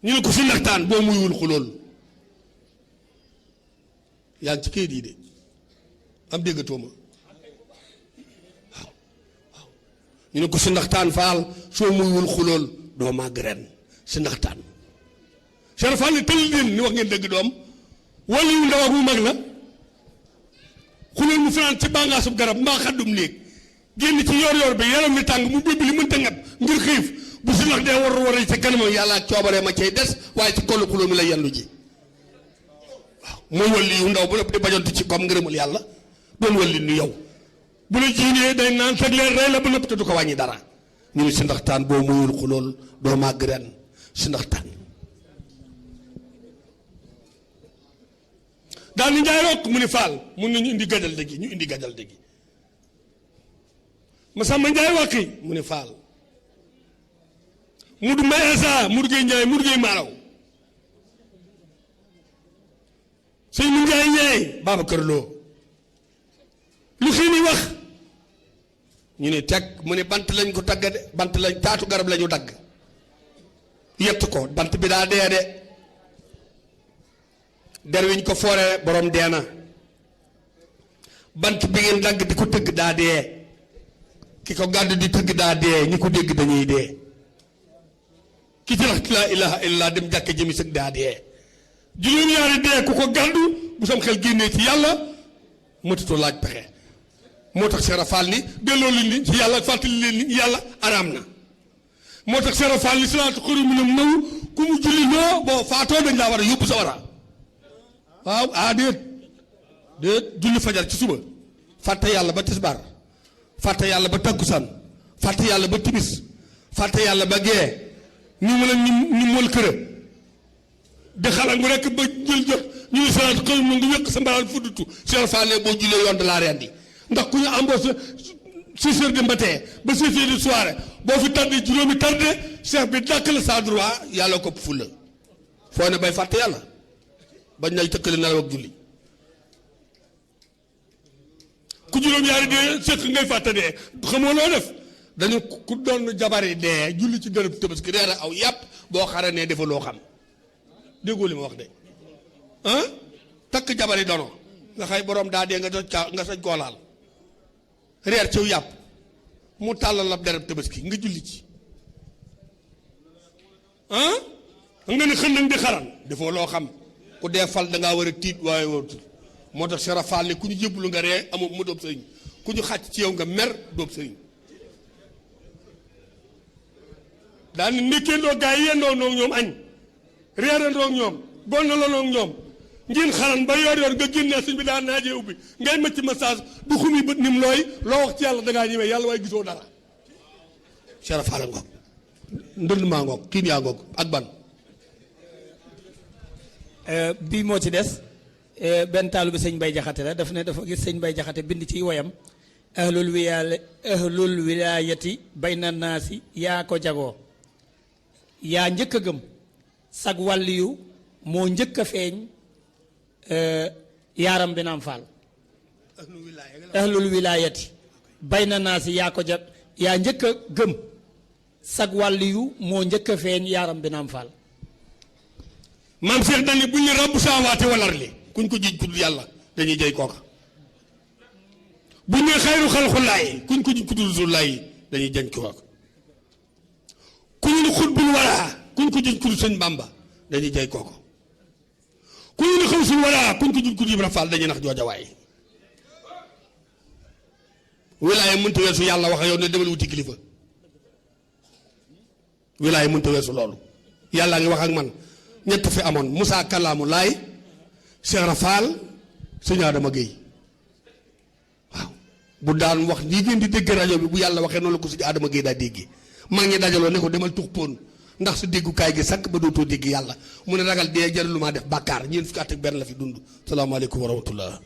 ñu ne ko si naxtaan boo muyul xulool yaa ngi ci kayit yi de am déggatoo ma waaw waaw ñu ne ko si naxtaan Faal soo muyul xulool doo màgg ren si naxtaan Cheikh Fall ni tël leen ni wax ngeen dëgg doom wala yu ndaw ak mu mag la xulool mu fanaan ci bàngaasub garab mbaa xaddum néeg génn ci yor bi yaram mi tàng mu bébbi li mënta ngat ngir xiif bu si nax dee war ci kanamam yàlla ak coobaree ma cay des waaye ci kollu xulool mi la yendu ji waaw mooy wàllu yu ndaw bu lépp di bajantu ci comme ngërëmul yàlla doon wàllu nu yow bu la jiinee day naan sag leen rey la ba nëpp te du ko wàññi dara ñu ne si ndaxtaan boo muyul xulool doo màgg ren si ndaxtaan daal ni njaay rokk mu ni Faal mun nañu indi gajal dëggi ñu indi gajal dëggi ma sàmma njaay wàqi mu ni Faal mu du may asa mu duggee njaay mu duggee maaraw sëñ mu njaay ñaay Babacar Lo lu xii ni wax ñu ne teg mu ne bant lañ ko tagga de bant lañ taatu garab lañu dagg yett ko bant bi daa dee de der wiñ ko foore borom dee na bant bi ngeen dagg di ko tëgg daa dee ki ko gàddu di tëgg daa dee ñi ko dégg dañuy dee ki ci wax laa ilaha illallah dem jàkke jëmi sëg daa dee juróom-ñaari dee ku ko gàddu bu sam xel génnee ci yàlla mëtatoo laaj pexe moo tax Cheikh Fall ni delloo leen ni ci yàlla fàttali leen ni yàlla araam na moo tax Cheikh Fall ni salaatu xëru mu ne naw ku mu julli loo boo faatoo dañ laa war a yóbbu sa wara waaw déet julli fajar ci suba fàtte yàlla ba tisbaar fàtte yàlla ba takkusaan fàtte yàlla ba timis fàtte yàlla ba gee ñu mën a ni mool kërë di xalaat mu rekk ba jël jot ñu ne salaatu xëru mu nga wékk sa mbaraan fuddutu Cheikh Fall ne boo jullee yoon de laa rendi ndax ku ñu embauché 6 heures du matin ba 6 heures du soir boo fi tardé juróomi tardé cheikh bi dàkk la sa droit yàlla ko fulla foo ne bay fàtte yàlla bañ nay tëkkale nelaw ak julli ku juróom-ñaari dee sëkk ngay fàtte dee xamoo loo def dañu ku doon jabari dee julli ci dërëb Tabaski reer aw yàpp boo xare ne defa loo xam déggoo li ma wax de takk jabari dono nga xay borom daa dee nga sañ koo laal reer ciw yàpp mu tàllal la dereb Tabaski nga julli ci nga ne xëndang di xaran defoo loo xam ku dee fal dangaa war a tiit waaye waratu moo tax Cheikh Fall ne ku ñu jébbalu nga ree amoo mu doob sëriñ ku ñu xàcc ci yow nga mer doob sëriñ daal ni ndékkeendoo gaa yi yendoo noog ñoom añ reerandoo ñoom gonnaloo noog ñoom ngeen xaran ba yor nga génnee sëñ bi daan naajee ubbi ngay mëcc message du xumi bët nim looy loo wax ci yàlla dangaa ñëwee yàlla waaye gisoo dara Cheikh Fall ngoog ndënd maa ngoog kiin yaa ngoog ak ban bii moo ci des benn taalu bi sëñ Bay Jaxate la daf ne dafa gis sëñ Bay Jaxate bind ci woyam ahlul wilaayati bayna naasi yaa ko jagoo yaa njëkk a gëm sag wàlliyu moo njëkk a feeñ yaaram bi naam Faal ahlul wilaayati bayna naasi yaa ko jag yaa njëkk a gëm sag wàlliyu moo njëkk a feeñ yaaram bi naam Faal maam Cheikh dañ ne buñ ne rabbu saawaate walar li kuñ ko jiñ kuddul yàlla dañuy jëy kooka buñ ne xayru xalxulaay kuñ ko jiñ kuddul rasulullaay dañuy jëñ kooka ku ñu ne xutbul waraa kuñ ko jiñ kuddul sëñ Bamba dañuy jëy kooka ku ñu ne xawsul waraa kuñ ko jiñ kuddul Ibra Fall dañuy nax jooja waay wilaaya mënta weesu yàlla wax yow ne demal wuti kilifa wilaaya mënta weesu loolu yàlla ngi wax ak man ñett fi amoon Moussa Kallaamu Laay Cheikh Rafal sëñ Adama Guèye waaw bu daan wax nii ngeen di dégg rajo bi bu yàlla waxee noonu la ko suñu Adama Gueye daa déggee maa ngi dajaloo ne ko demal tux poon ndax sa déggukaay gi sakk ba dootoo dégg yàlla mu ne ragal dee jaralu maa def bàkkaar ñeent fukki at ak benn la fi dund salaamaaleykum wa rahmatullah.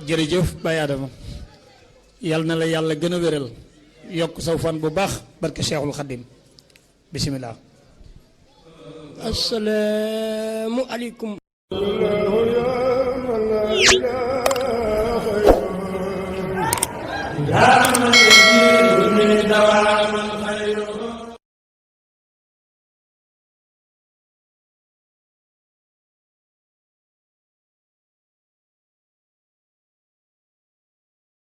jërëjëf Baye Adama yal na la yàlla gën a wéral yokk saw fan bu baax barke Cheikhul Khadim bisimilah. asalaamu aleykum. yaa